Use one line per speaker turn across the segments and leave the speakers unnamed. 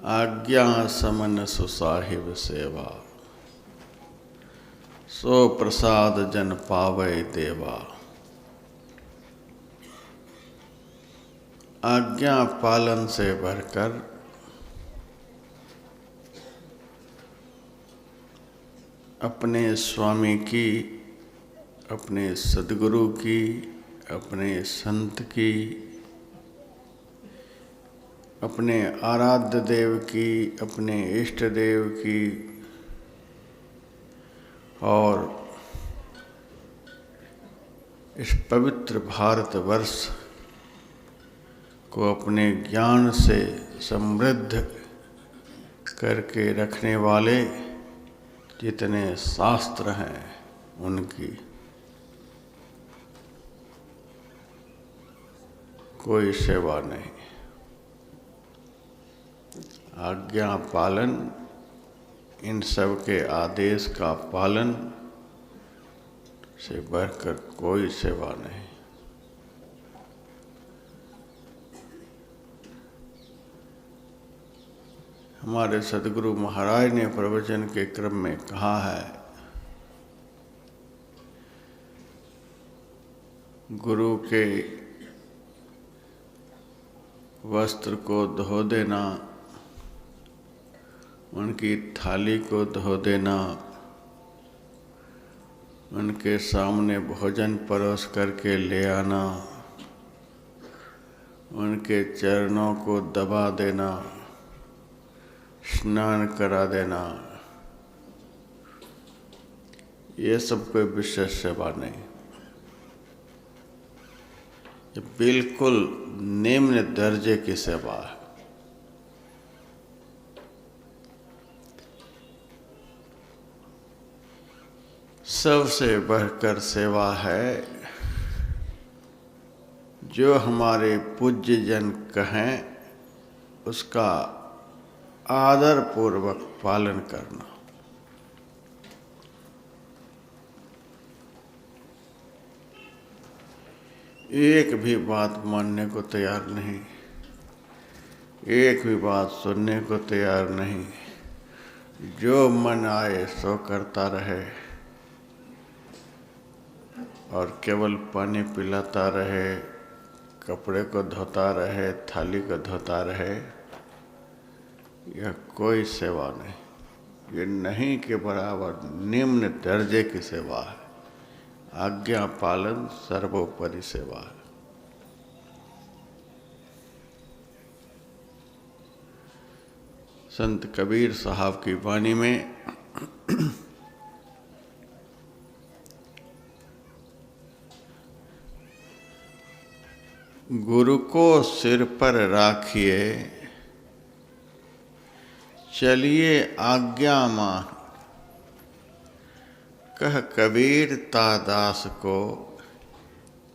आज्ञा समन सुसाहिब सेवा, सो प्रसाद जन पावै देवा। आज्ञा पालन से बढ़कर अपने स्वामी की, अपने सद्गुरु की, अपने संत की, अपने आराध्य देव की, अपने इष्ट देव की और इस पवित्र भारतवर्ष को अपने ज्ञान से समृद्ध करके रखने वाले जितने शास्त्र हैं उनकी कोई सेवा नहीं। आज्ञा पालन, इन सब के आदेश का पालन से बढ़कर कोई सेवा नहीं। हमारे सद्गुरु महाराज ने प्रवचन के क्रम में कहा है, गुरु के वस्त्र को धो देना, उनकी थाली को धो देना, उनके सामने भोजन परोस करके ले आना, उनके चरणों को दबा देना, स्नान करा देना, ये सब कोई विशेष सेवा नहीं। ये बिल्कुल निम्न दर्जे की सेवा है। सबसे बढ़कर सेवा है जो हमारे पूज्य जन कहें उसका आदर पूर्वक पालन करना। एक भी बात मानने को तैयार नहीं, एक भी बात सुनने को तैयार नहीं, जो मन आए सो करता रहे और केवल पानी पिलाता रहे, कपड़े को धोता रहे, थाली को धोता रहे, यह कोई सेवा नहीं। ये नहीं के बराबर निम्न दर्जे की सेवा है। आज्ञा पालन सर्वोपरि सेवा है। संत कबीर साहब की वाणी में गुरु को सिर पर राखिए, चलिए आज्ञा मान, कह कबीर तादास को,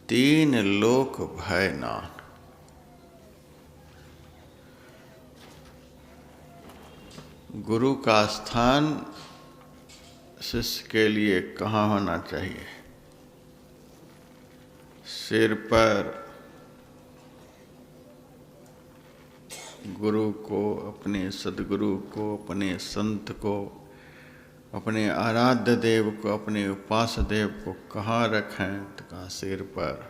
तीन लोक भय नान। गुरु का स्थान शिष्य के लिए कहाँ होना चाहिए? सिर पर। गुरु को, अपने सद्गुरु को, अपने संत को, अपने आराध्य देव को, अपने उपास्य देव को कहाँ रखें? तो कहा सिर पर।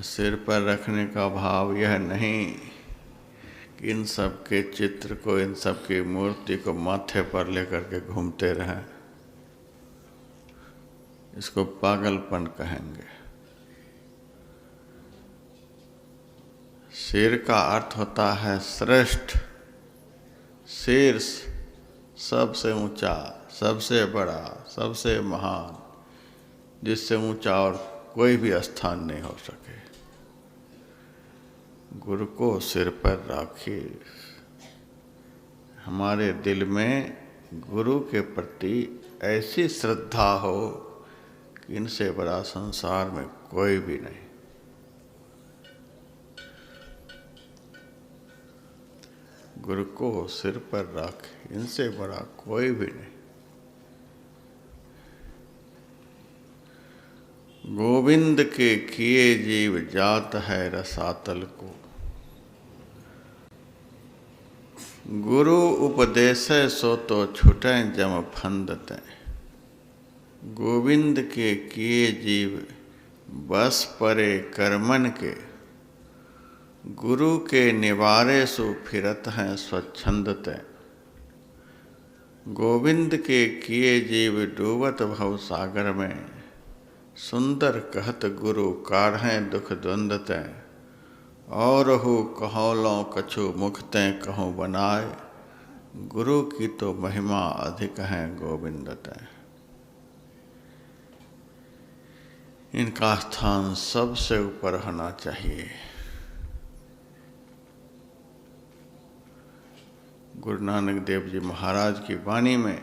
सिर पर रखने का भाव यह नहीं कि इन सब के चित्र को, इन सब की मूर्ति को माथे पर लेकर के घूमते रहें। इसको पागलपन कहेंगे। सिर का अर्थ होता है श्रेष्ठ, शीर्ष, सबसे ऊंचा, सबसे बड़ा, सबसे महान, जिससे ऊंचा और कोई भी स्थान नहीं हो सके। गुरु को सिर पर राखिए। हमारे दिल में गुरु के प्रति ऐसी श्रद्धा हो कि इनसे बड़ा संसार में कोई भी नहीं। गुरु को सिर पर रखे, इनसे बड़ा कोई भी नहीं। गोविंद के किए जीव जात है रसातल को, गुरु उपदेशे सो तो छुटे जम फंदते। गोविंद के किए जीव बस परे कर्मन के। गुरु के निवारे सो फिरत हैं स्वच्छंदते। गोविंद के किए जीव डूबत भव सागर में। सुंदर कहत गुरु काढ़ें दुख द्वंदते। और हु कहोलों कछु मुखते कहूँ बनाए। गुरु की तो महिमा अधिक है गोविंदते। इनका स्थान सबसे ऊपर होना चाहिए। गुरु नानक देव जी महाराज की वाणी में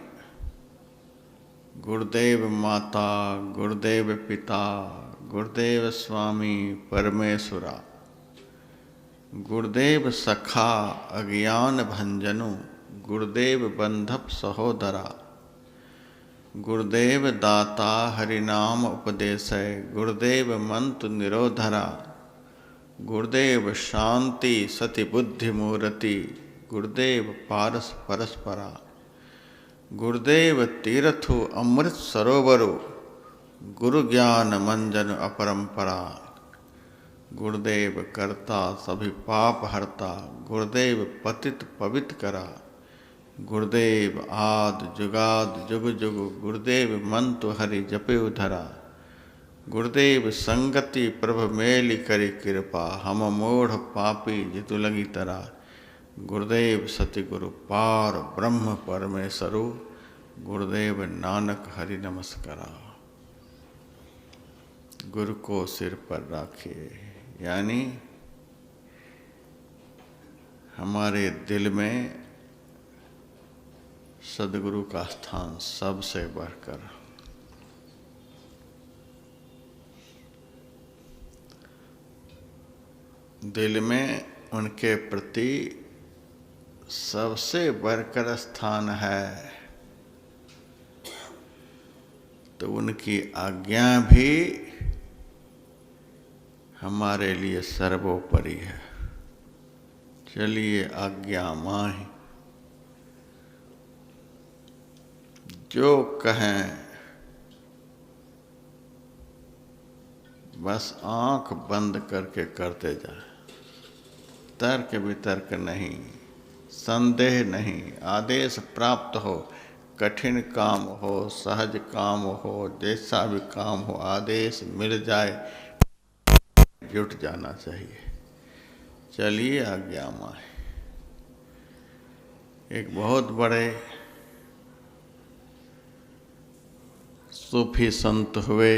गुरुदेव माता, गुरुदेव पिता, गुरुदेव स्वामी परमेश्वरा, गुरुदेव सखा अज्ञान भंजनु, गुरुदेव बंधप सहोदरा, गुरुदेव दाता हरिनाम उपदेशय, गुरुदेव मंत्र निरोधरा, गुरुदेव शांति सति बुद्धि मूर्ति, गुरुदेव पारस परस्परा, गुरुदेव तीर्थु अमृत सरोवरो, गुरु ज्ञान मंजन अपरंपरा, गुरुदेव करता सभी पाप हरता, गुरुदेव पतित पवित्र करा, गुरुदेव आद जुगाद जुग जुग, गुरुदेव मंत्र हरि जपे उधरा, गुरुदेव संगति प्रभ मेली करी कृपा, हम मोढ़ पापी जितु लगी तरा, गुरुदेव सति गुरु पार ब्रह्म परमेश्वरु, गुरुदेव नानक हरि नमस्कारा। गुरु को सिर पर राखिए, यानी हमारे दिल में सद्गुरु का स्थान सबसे बढ़कर। दिल में उनके प्रति सबसे बढ़कर स्थान है, तो उनकी आज्ञा भी हमारे लिए सर्वोपरि है। चलिए आज्ञा माही, जो कहें बस आंख बंद करके करते जाए। तर्क वितर्क नहीं, संदेह नहीं, आदेश प्राप्त हो, कठिन काम हो, सहज काम हो, जैसा भी काम हो, आदेश मिल जाए, जुट जाना चाहिए। चलिए आज्ञा माही। एक बहुत बड़े सूफी संत हुए,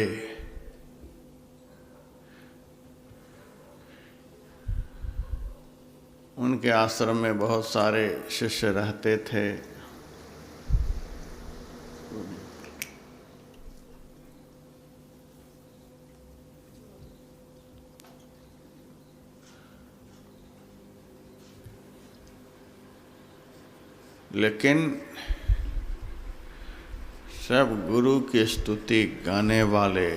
उनके आश्रम में बहुत सारे शिष्य रहते थे। लेकिन सब गुरु की स्तुति गाने वाले,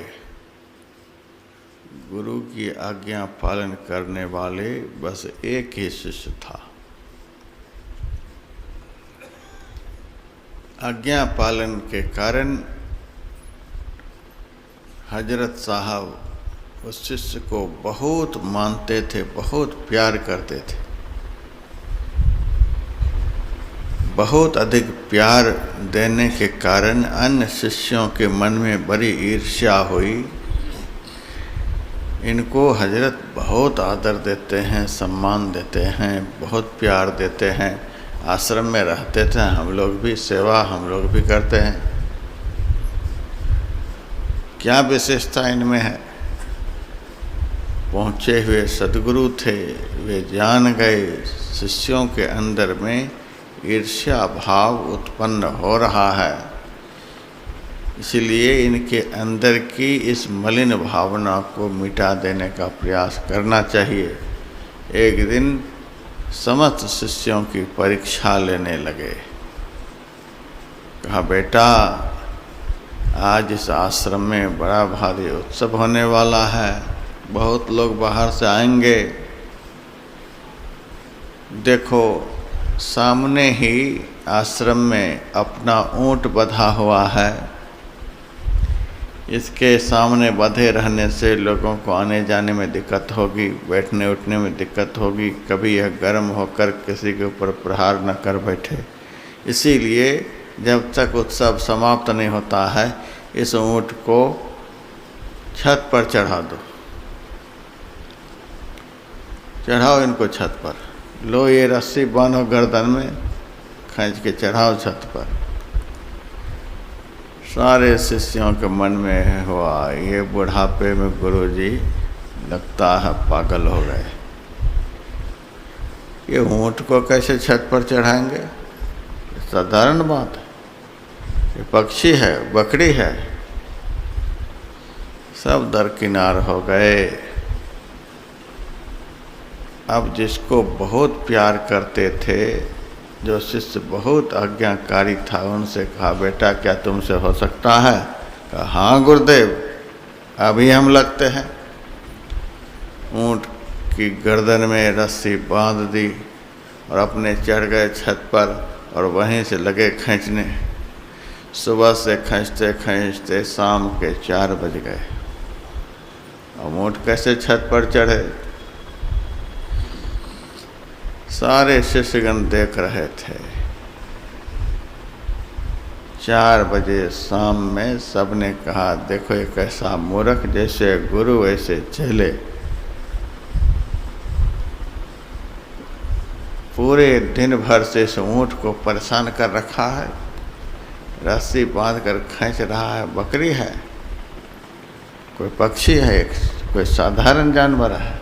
गुरु की आज्ञा पालन करने वाले बस एक ही शिष्य था। आज्ञा पालन के कारण हजरत साहब उस शिष्य को बहुत मानते थे, बहुत प्यार करते थे। बहुत अधिक प्यार देने के कारण अन्य शिष्यों के मन में बड़ी ईर्ष्या हुई। इनको हजरत बहुत आदर देते हैं, सम्मान देते हैं, बहुत प्यार देते हैं। आश्रम में रहते थे, हम लोग भी सेवा हम लोग भी करते हैं। क्या विशेषता इनमें है? पहुँचे हुए सद्गुरु थे, वे जान गए शिष्यों के अंदर में ईर्ष्या भाव उत्पन्न हो रहा है, इसलिए इनके अंदर की इस मलिन भावना को मिटा देने का प्रयास करना चाहिए। एक दिन समस्त शिष्यों की परीक्षा लेने लगे। कहा, बेटा आज इस आश्रम में बड़ा भारी उत्सव होने वाला है, बहुत लोग बाहर से आएंगे। देखो सामने ही आश्रम में अपना ऊंट बंधा हुआ है। इसके सामने बंधे रहने से लोगों को आने जाने में दिक्कत होगी, बैठने उठने में दिक्कत होगी, कभी यह गर्म होकर किसी के ऊपर प्रहार न कर बैठे। इसीलिए जब तक उत्सव समाप्त नहीं होता है, इस ऊंट को छत पर चढ़ा दो। चढ़ाओ इनको छत पर, लो ये रस्सी बांधो गर्दन में, खींच के चढ़ाओ छत पर। सारे शिष्यों के मन में हुआ, ये बुढ़ापे में गुरुजी लगता है पागल हो गए। ये ऊंट को कैसे छत पर चढ़ाएंगे? साधारण बात है, ये पक्षी है, बकरी है। सब दरकिनार हो गए। अब जिसको बहुत प्यार करते थे, जो शिष्य बहुत आज्ञाकारी था, उनसे कहा, बेटा क्या तुमसे हो सकता है? कहा, हाँ गुरुदेव, अभी हम लगते हैं। ऊंट की गर्दन में रस्सी बांध दी और अपने चढ़ गए छत पर और वहीं से लगे खींचने। सुबह से खींचते खींचते शाम के 4 बज गए। अब ऊंट कैसे छत पर चढ़े? सारे शिष्यगण देख रहे थे। 4 बजे शाम में सबने कहा, देखो ये कैसा मूर्ख, जैसे गुरु वैसे चले। पूरे दिन भर से इस ऊंट को परेशान कर रखा है, रस्सी बांध कर खींच रहा है। बकरी है, कोई पक्षी है, कोई साधारण जानवर है।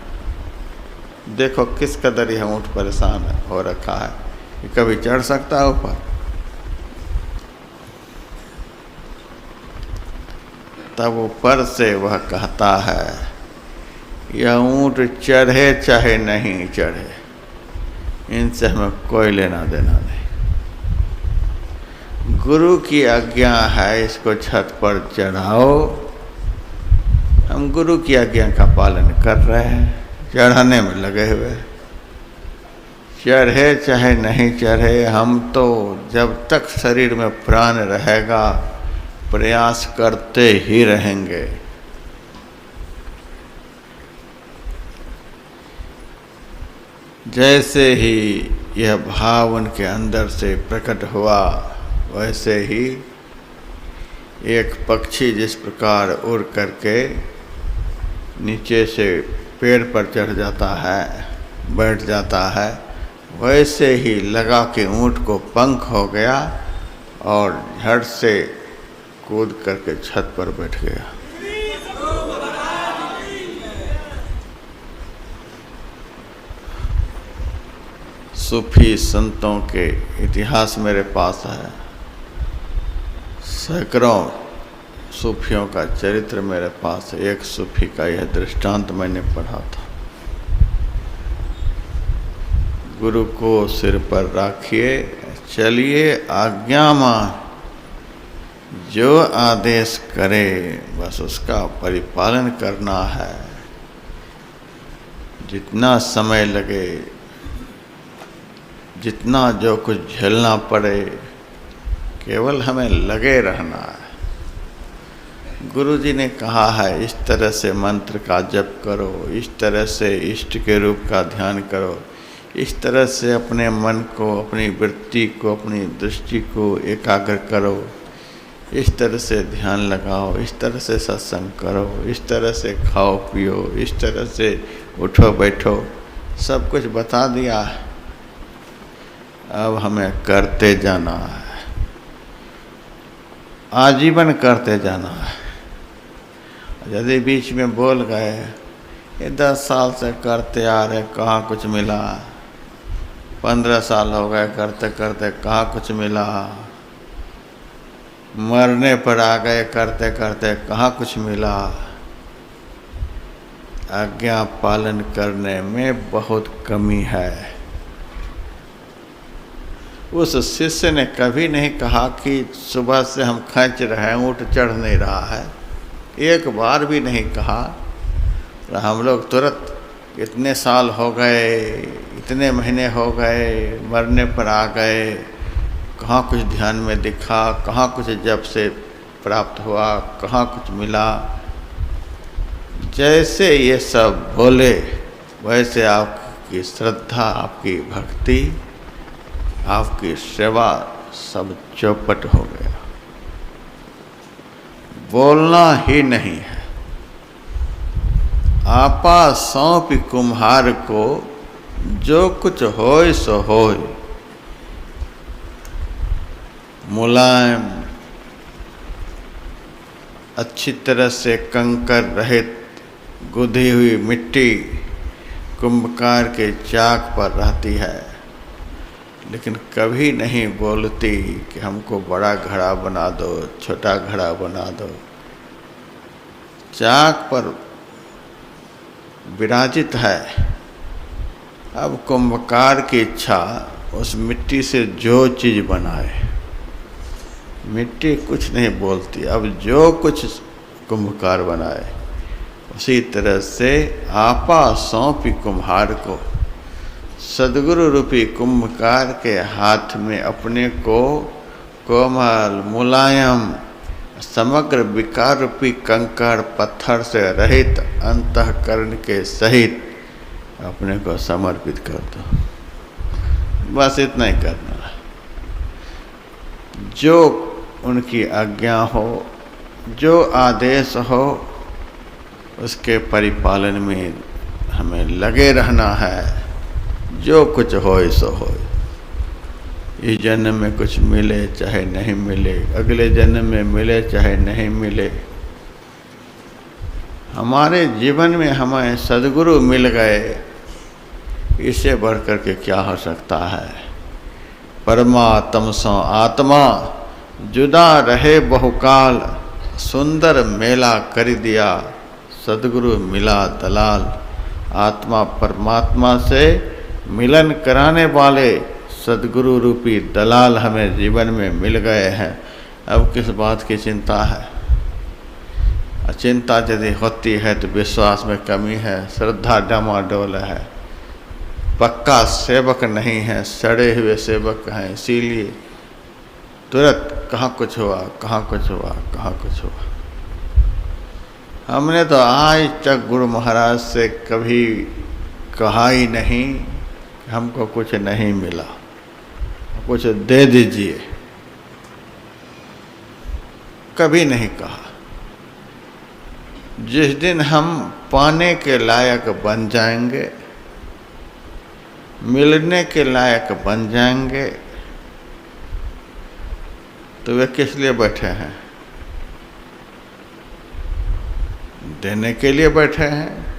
देखो किस कदर यह ऊंट परेशान हो रखा है, कि कभी चढ़ सकता है ऊपर। तब ऊपर से वह कहता है, यह ऊंट चढ़े चाहे नहीं चढ़े, इनसे हमें कोई लेना देना नहीं। गुरु की आज्ञा है, इसको छत पर चढ़ाओ। हम गुरु की आज्ञा का पालन कर रहे हैं, चढ़ाने में लगे हुए। चढ़े चाहे नहीं चढ़े, हम तो जब तक शरीर में प्राण रहेगा प्रयास करते ही रहेंगे। जैसे ही यह भाव उनके अंदर से प्रकट हुआ, वैसे ही एक पक्षी जिस प्रकार उड़ करके नीचे से पेड़ पर चढ़ जाता है, बैठ जाता है, वैसे ही लगा कि ऊंट को पंख हो गया और झट से कूद करके छत पर बैठ गया। सूफी संतों के इतिहास मेरे पास है। सैकड़ों सूफियों का चरित्र मेरे पास है। एक सूफी का यह दृष्टांत मैंने पढ़ा था। गुरु को सिर पर राखिए, चलिए आज्ञा मान, जो आदेश करे बस उसका परिपालन करना है। जितना समय लगे, जितना जो कुछ झेलना पड़े, केवल हमें लगे रहना है। गुरु जी ने कहा है, इस तरह से मंत्र का जप करो, इस तरह से इष्ट के रूप का ध्यान करो, इस तरह से अपने मन को, अपनी वृत्ति को, अपनी दृष्टि को एकाग्र करो, इस तरह से ध्यान लगाओ, इस तरह से सत्संग करो, इस तरह से खाओ पियो, इस तरह से उठो बैठो, सब कुछ बता दिया है। अब हमें करते जाना है, आजीवन करते जाना है। यदि बीच में बोल गए, ये 10 साल से करते आ रहे, कहाँ कुछ मिला, 15 साल हो गए करते करते, कहाँ कुछ मिला, मरने पर आ गए करते करते, कहाँ कुछ मिला। आज्ञा पालन करने में बहुत कमी है। उस शिष्य ने कभी नहीं कहा कि सुबह से हम खींच रहे हैं, ऊँट चढ़ नहीं रहा है, एक बार भी नहीं कहा। हम लोग तुरंत इतने साल हो गए, इतने महीने हो गए, मरने पर आ गए, कहाँ कुछ ध्यान में दिखा, कहाँ कुछ जब से प्राप्त हुआ, कहाँ कुछ मिला। जैसे ये सब बोले वैसे आपकी श्रद्धा, आपकी भक्ति, आपकी सेवा सब चौपट हो गया। बोलना ही नहीं है। आपा सौंपी कुम्हार को, जो कुछ होय सो होय। मुलायम, अच्छी तरह से कंकर रहित गुधी हुई मिट्टी कुंभकार के चाक पर रहती है, लेकिन कभी नहीं बोलती कि हमको बड़ा घड़ा बना दो, छोटा घड़ा बना दो। चाक पर विराजित है। अब कुंभकार की इच्छा उस मिट्टी से जो चीज़ बनाए। मिट्टी कुछ नहीं बोलती, अब जो कुछ कुंभकार बनाए। उसी तरह से आपा सौंपी कुम्हार को, सद्गुरु रूपी कुंभकार के हाथ में अपने को कोमल, मुलायम, समग्र विकार रूपी कंकड़ पत्थर से रहित अंतःकरण के सहित अपने को समर्पित कर दो। बस इतना ही करना है। जो उनकी आज्ञा हो, जो आदेश हो, उसके परिपालन में हमें लगे रहना है। जो कुछ होए सो होए। इस जन्म में कुछ मिले चाहे नहीं मिले, अगले जन्म में मिले चाहे नहीं मिले, हमारे जीवन में हमें सद्गुरु मिल गए, इससे बढ़कर के क्या हो सकता है। परमात्म सो आत्मा जुदा रहे बहुकाल, सुंदर मेला कर दिया सद्गुरु मिला दलाल। आत्मा परमात्मा से मिलन कराने वाले सद्गुरु रूपी दलाल हमें जीवन में मिल गए हैं। अब किस बात की चिंता है? चिंता यदि होती है तो विश्वास में कमी है, श्रद्धा डामाडोल है, पक्का सेवक नहीं है, सड़े हुए सेवक हैं। इसीलिए तुरंत कहाँ कुछ हुआ, कहाँ कुछ हुआ, कहाँ कुछ हुआ। हमने तो आज तक गुरु महाराज से कभी कहा ही नहीं कि हमको कुछ नहीं मिला, कुछ दे दीजिए, कभी नहीं कहा। जिस दिन हम पाने के लायक बन जाएंगे, मिलने के लायक बन जाएंगे, तो वे किस लिए बैठे हैं? देने के लिए बैठे हैं।